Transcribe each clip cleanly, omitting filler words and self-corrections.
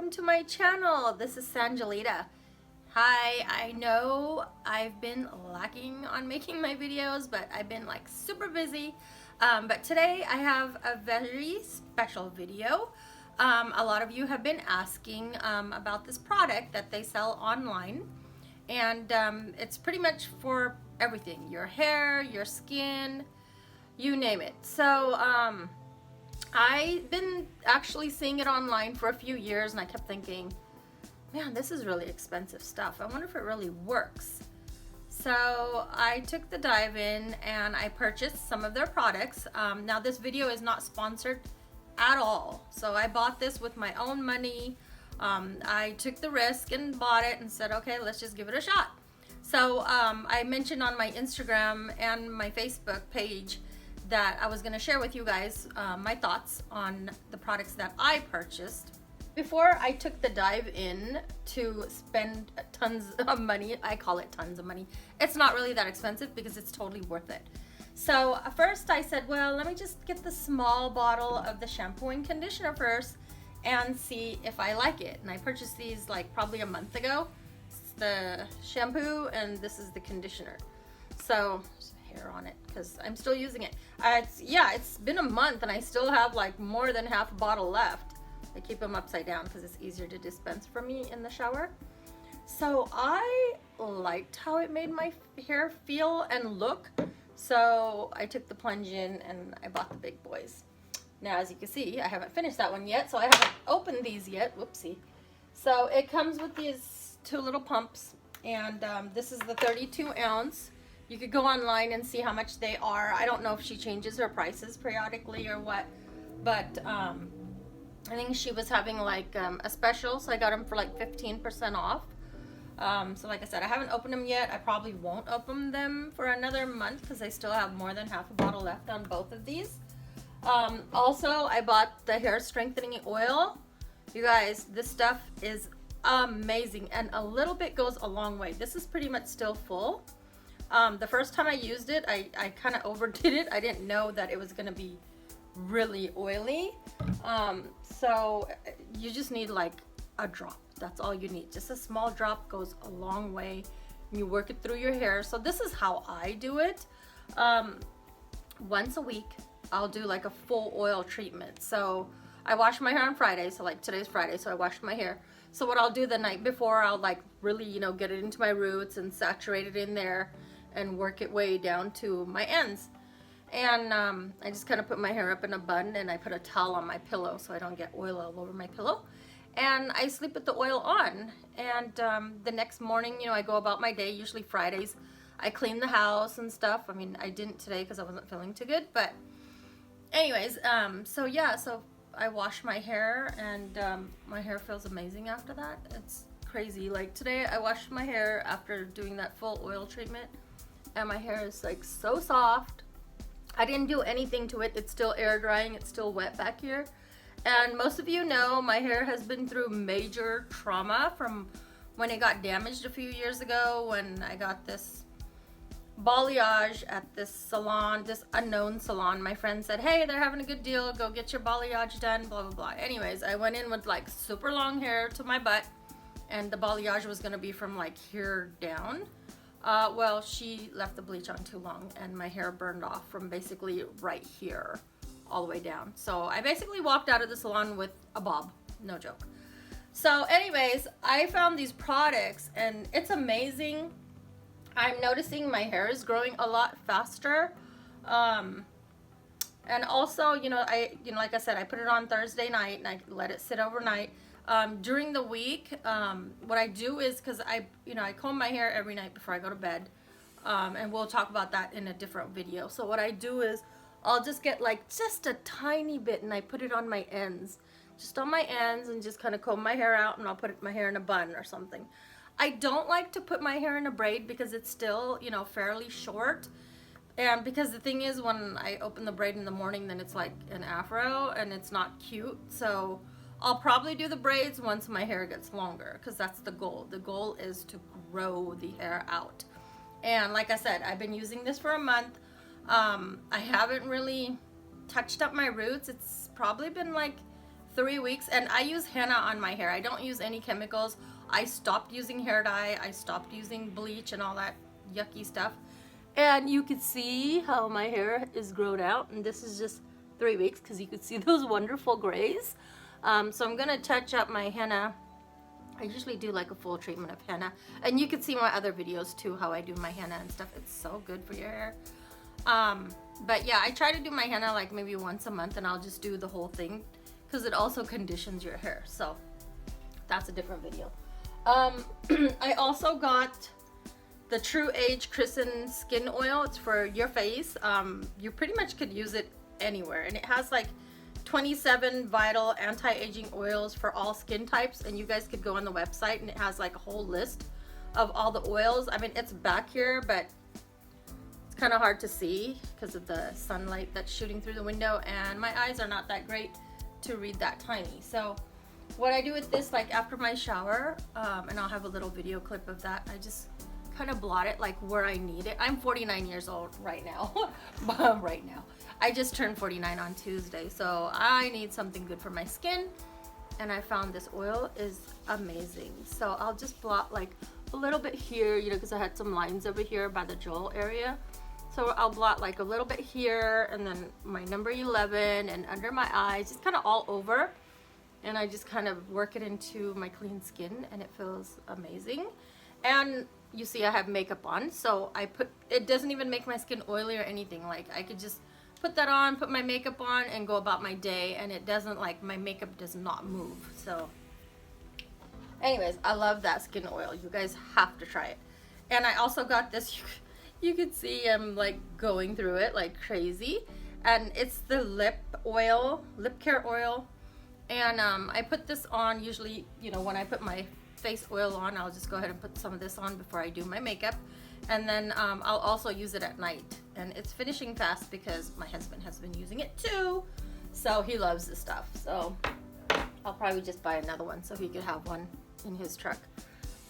welcome to my channel. This is Sanjalita. Hi, I know I've been lacking on making my videos, but I've been like super busy. But today I have a very special video. A lot of you have been asking about this product that they sell online, and it's pretty much for everything, your hair, your skin, you name it. So I've been actually seeing it online for a few years, and I kept thinking, man, this is really expensive stuff. I wonder if it really works. So I took the dive in and I purchased some of their products. Now this video is not sponsored at all. So I bought this with my own money. I took the risk and bought it and said, okay, let's just give it a shot. So I mentioned on my Instagram and my Facebook page that I was going to share with you guys my thoughts on the products that I purchased. Before I took the dive in to spend tons of money, I call it tons of money. It's not really that expensive because it's totally worth it. So first I said, well, let me just get the small bottle of the shampoo and conditioner first and see if I like it. And I purchased these like probably a month ago. It's the shampoo and this is the conditioner. So hair on it because I'm still using it. It's been a month and I still have like more than half a bottle left. I keep them upside down because it's easier to dispense for me in the shower. So I liked how it made my hair feel and look. So I took the plunge in and I bought the big boys. Now, as you can see, I haven't finished that one yet, so I haven't opened these yet. Whoopsie. So it comes with these two little pumps, and this is the 32 ounce. You could go online and see how much they are. I don't know if she changes her prices periodically or what, but I think she was having like a special, so I got them for like 15% off. So like I said, I haven't opened them yet. I probably won't open them for another month because I still have more than half a bottle left on both of these. Also, I bought the hair strengthening oil. You guys, this stuff is amazing, and a little bit goes a long way. This is pretty much still full. The first time I used it, I kind of overdid it. I didn't know that it was going to be really oily. So you just need like a drop. That's all you need. Just a small drop goes a long way. You work it through your hair. So this is how I do it. Once a week, I'll do like a full oil treatment. So I wash my hair on Friday. So like today's Friday, so I washed my hair. So what I'll do the night before, I'll like really, get it into my roots and saturate it in there and work it way down to my ends. And I just kind of put my hair up in a bun and I put a towel on my pillow so I don't get oil all over my pillow. And I sleep with the oil on. And the next morning, I go about my day, usually Fridays. I clean the house and stuff. I mean, I didn't today because I wasn't feeling too good. But anyways, so I wash my hair and my hair feels amazing after that. It's crazy. Like today I washed my hair after doing that full oil treatment. And my hair is like so soft. I didn't do anything to it. It's still air drying. It's still wet back here. And most of you know my hair has been through major trauma from when it got damaged a few years ago when I got this balayage at this salon, this unknown salon. My friend said, hey, they're having a good deal. Go get your balayage done, blah, blah, blah. Anyways, I went in with like super long hair to my butt and the balayage was going to be from like here down. Well, she left the bleach on too long and my hair burned off from basically right here all the way down. So I basically walked out of the salon with a bob, no joke. So anyways, I found these products and it's amazing. I'm noticing my hair is growing a lot faster. And also, like I said, I put it on Thursday night and I let it sit overnight. During the week, what I do is, because I comb my hair every night before I go to bed, and we'll talk about that in a different video. So what I do is I'll just get like just a tiny bit and I put it on my ends, just on my ends, and just kind of comb my hair out, and I'll put my hair in a bun or something. I don't like to put my hair in a braid because it's still, fairly short. And because the thing is, when I open the braid in the morning, then it's like an afro and it's not cute. So I'll probably do the braids once my hair gets longer because that's the goal. The goal is to grow the hair out. And like I said, I've been using this for a month. I haven't really touched up my roots. It's probably been like 3 weeks, and I use henna on my hair. I don't use any chemicals. I stopped using hair dye. I stopped using bleach and all that yucky stuff. And you can see how my hair is grown out, and this is just 3 weeks because you can see those wonderful grays. So I'm gonna touch up my henna. I usually do like a full treatment of henna, and you can see my other videos too, how I do my henna and stuff. It's so good for your hair. But yeah, I try to do my henna like maybe once a month, and I'll just do the whole thing because it also conditions your hair. So that's a different video. I also got the True Age Crisan Skin Oil. It's for your face. You pretty much could use it anywhere, and it has like 27 vital anti-aging oils for all skin types, and you guys could go on the website and it has like a whole list of all the oils. I mean, it's back here, but it's kind of hard to see because of the sunlight that's shooting through the window, and my eyes are not that great to read that tiny. So what I do with this, like after my shower, and I'll have a little video clip of that, I just kind of blot it like where I need it. I'm 49 years old right now. Right now. I just turned 49 on Tuesday, so I need something good for my skin, and I found this oil is amazing. So I'll just blot like a little bit here, you know, because I had some lines over here by the jaw area. So I'll blot like a little bit here, and then my number 11 and under my eyes, just kind of all over. And I just kind of work it into my clean skin, and it feels amazing. And you see I have makeup on, so it doesn't even make my skin oily or anything. Like I could just put that on, put my makeup on, and go about my day, and it doesn't, like, my makeup does not move. So anyways, I love that skin oil. You guys have to try it. And I also got this, you can see I'm like going through it like crazy, and it's the lip care oil. And I put this on usually, you know, when I put my face oil on, I'll just go ahead and put some of this on before I do my makeup, and then I'll also use it at night. And it's finishing fast because my husband has been using it too, so he loves this stuff. So I'll probably just buy another one so he could have one in his truck.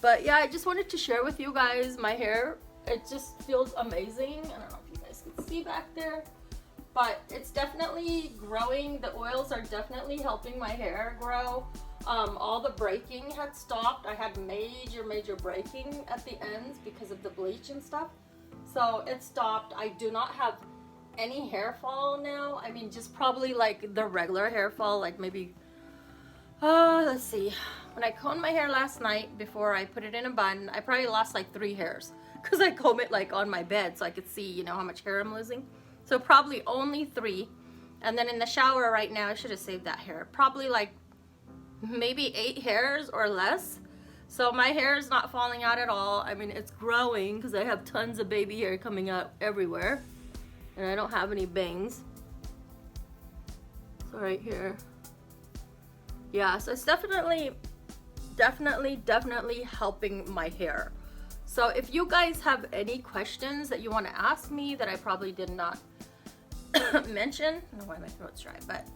But yeah, I just wanted to share with you guys my hair. It just feels amazing. I don't know if you guys can see back there, but it's definitely growing. The oils are definitely helping my hair grow. All the breaking had stopped. I had major breaking at the ends because of the bleach and stuff. So it stopped. I do not have any hair fall now. I mean, just probably like the regular hair fall, like maybe, let's see. When I combed my hair last night before I put it in a bun, I probably lost like 3 hairs because I comb it like on my bed so I could see, you know, how much hair I'm losing. So probably only 3. And then in the shower right now, I should have saved that hair. Probably like maybe 8 hairs or less. So my hair is not falling out at all. I mean, it's growing because I have tons of baby hair coming out everywhere. And I don't have any bangs. So right here. Yeah, so it's definitely helping my hair. So if you guys have any questions that you want to ask me that I probably did not mention, I don't know why my throat's dry, but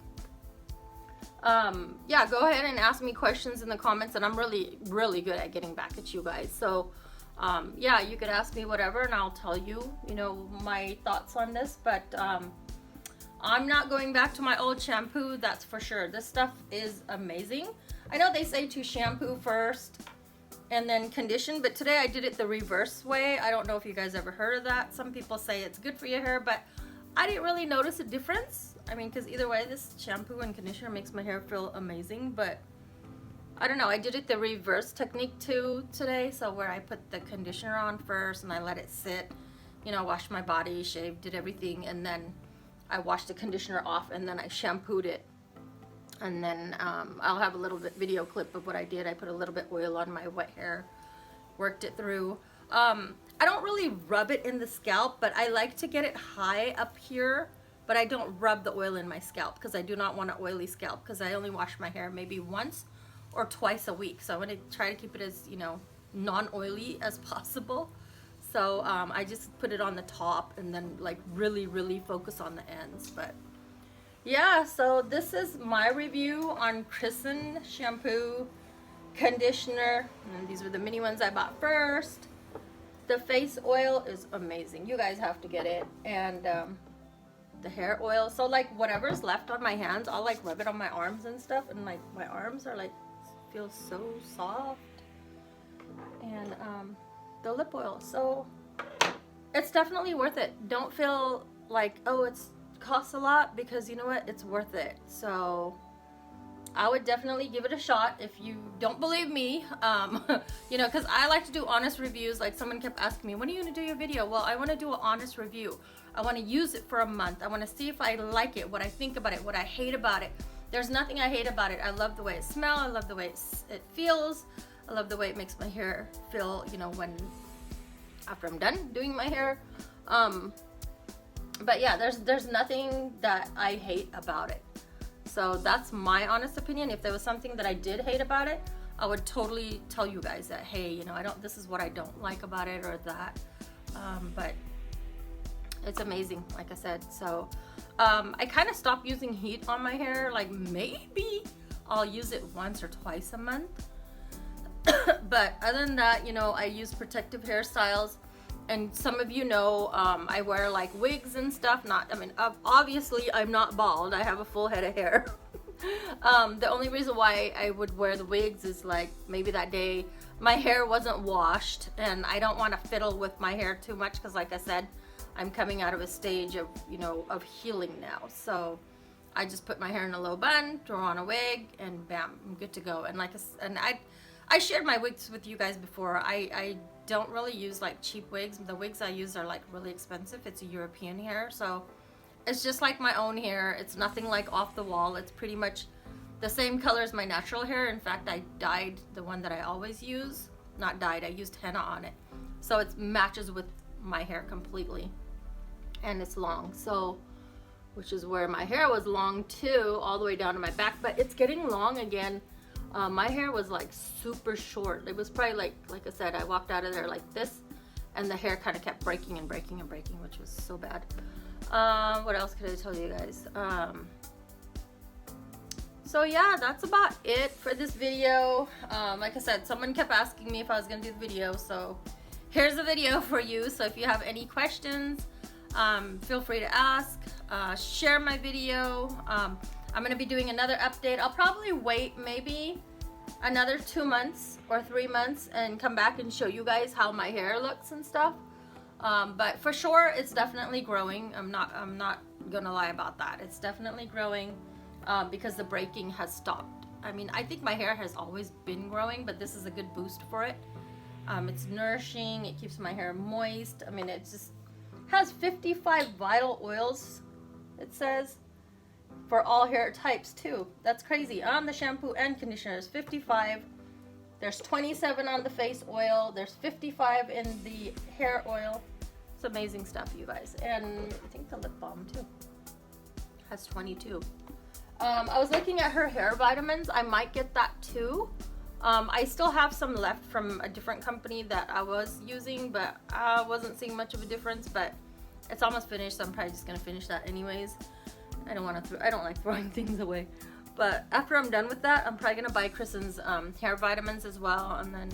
yeah, go ahead and ask me questions in the comments, and I'm really good at getting back at you guys. So yeah, you could ask me whatever and I'll tell you, you know, my thoughts on this. But I'm not going back to my old shampoo, that's for sure. This stuff is amazing. I know they say to shampoo first and then condition, but today I did it the reverse way. I don't know if you guys ever heard of that. Some people say it's good for your hair, but I didn't really notice a difference. I mean, because either way, this shampoo and conditioner makes my hair feel amazing, but I don't know. I did it the reverse technique too today, so where I put the conditioner on first and I let it sit, you know, washed my body, shaved, did everything, and then I washed the conditioner off, and then I shampooed it. And then I'll have a little bit video clip of what I did. I put a little bit oil on my wet hair, worked it through. I don't really rub it in the scalp, but I like to get it high up here, but I don't rub the oil in my scalp because I do not want an oily scalp, because I only wash my hair maybe once or twice a week. So I'm going to try to keep it as, you know, non-oily as possible. So I just put it on the top and then like really focus on the ends. But yeah, so this is my review on Crisan Shampoo, conditioner, and these were the mini ones I bought first. The face oil is amazing. You guys have to get it. And the hair oil. So like whatever's left on my hands, I'll like rub it on my arms and stuff, and like my arms are like feel so soft. And the lip oil, so it's definitely worth it. Don't feel like, oh, it's costs a lot, because you know what, it's worth it. So I would definitely give it a shot. If you don't believe me, you know, because I like to do honest reviews. Like someone kept asking me, when are you gonna do your video? Well, I want to do an honest review. I want to use it for a month. I want to see if I like it, what I think about it, what I hate about it. There's nothing I hate about it. I love the way it smells. I love the way it feels. I love the way it makes my hair feel, you know, after I'm done doing my hair. But yeah, there's nothing that I hate about it. So that's my honest opinion. If there was something that I did hate about it, I would totally tell you guys that, hey, you know, this is what I don't like about it, or that. But it's amazing, like I said. So I kind of stopped using heat on my hair. Like maybe I'll use it once or twice a month. But other than that, you know, I use protective hairstyles. And some of you know, I wear like wigs and stuff. Obviously I'm not bald. I have a full head of hair. The only reason why I would wear the wigs is like maybe that day my hair wasn't washed, and I don't want to fiddle with my hair too much, because like I said, I'm coming out of a stage of, you know, of healing now. So I just put my hair in a low bun, throw on a wig, and bam, I'm good to go. And I shared my wigs with you guys before. I don't really use like cheap wigs. The wigs I use are like really expensive. It's a European hair, so it's just like my own hair. It's nothing like off the wall. It's pretty much the same color as my natural hair. In fact, I dyed the one that I always use. Not dyed, I used henna on it. So it matches with my hair completely. And it's long, so, which is where my hair was long too, all the way down to my back, but it's getting long again. My hair was like super short. It was probably like I said, I walked out of there like this, and the hair kind of kept breaking and breaking and breaking, which was so bad. What else could I tell you guys? So yeah, that's about it for this video. Like I said, someone kept asking me if I was gonna do the video, so here's the video for you. So if you have any questions, feel free to ask. Share my video. I'm gonna be doing another update. I'll probably wait maybe another 2 months or 3 months and come back and show you guys how my hair looks and stuff. But for sure, it's definitely growing. I'm not gonna lie about that. It's definitely growing because the breaking has stopped. I mean, I think my hair has always been growing, but this is a good boost for it. It's nourishing. It keeps my hair moist. I mean, it just has 55 vital oils, it says, for all hair types too. That's crazy. On the shampoo and conditioner, there's 55. There's 27 on the face oil. There's 55 in the hair oil. It's amazing stuff, you guys. And I think the lip balm too has 22. I was looking at her hair vitamins. I might get that too. I still have some left from a different company that I was using, but I wasn't seeing much of a difference. But it's almost finished, so I'm probably just gonna finish that anyways. I don't like throwing things away. But after I'm done with that, I'm probably gonna buy Crisan's hair vitamins as well, and then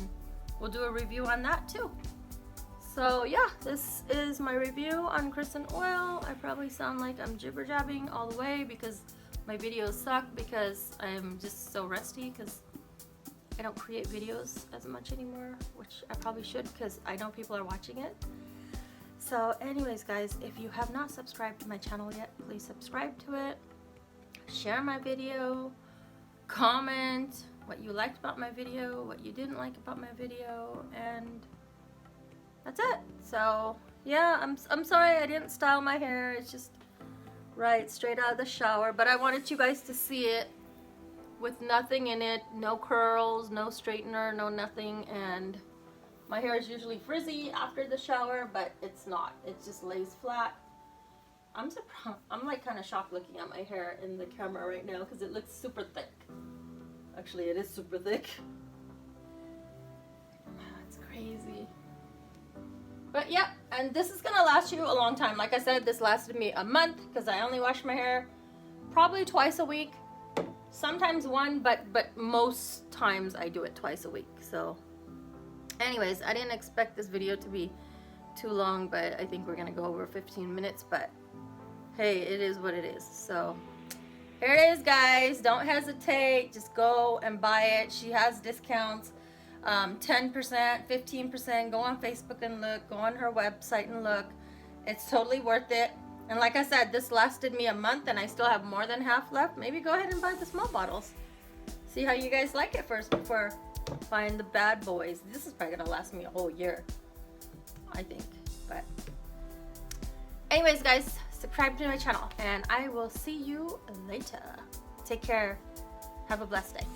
we'll do a review on that too. So yeah, this is my review on Crisan oil. I probably sound like I'm jibber jabbing all the way because my videos suck, because I'm just so rusty because I don't create videos as much anymore, which I probably should, because I know people are watching it. So anyways, guys, if you have not subscribed to my channel yet, please subscribe to it. Share my video. Comment what you liked about my video, what you didn't like about my video, and that's it. So yeah, I'm sorry I didn't style my hair. It's just right straight out of the shower, but I wanted you guys to see it with nothing in it, no curls, no straightener, no nothing. And my hair is usually frizzy after the shower, but it's not. It just lays flat. I'm surprised. I'm like kind of shocked looking at my hair in the camera right now because it looks super thick. Actually, it is super thick. It's crazy. But yeah, and this is gonna last you a long time. Like I said, this lasted me a month because I only wash my hair probably twice a week. Sometimes one, but most times I do it twice a week. So anyways, I didn't expect this video to be too long, but I think we're gonna go over 15 minutes. But hey, it is what it is. So here it is, guys. Don't hesitate. Just go and buy it. She has discounts, 10%, 15%. Go on Facebook and look. Go on her website and look. It's totally worth it. And like I said, this lasted me a month and I still have more than half left. Maybe go ahead and buy the small bottles. See how you guys like it first before buying the bad boys. This is probably gonna last me a whole year, I think. But anyways, guys, subscribe to my channel and I will see you later. Take care. Have a blessed day.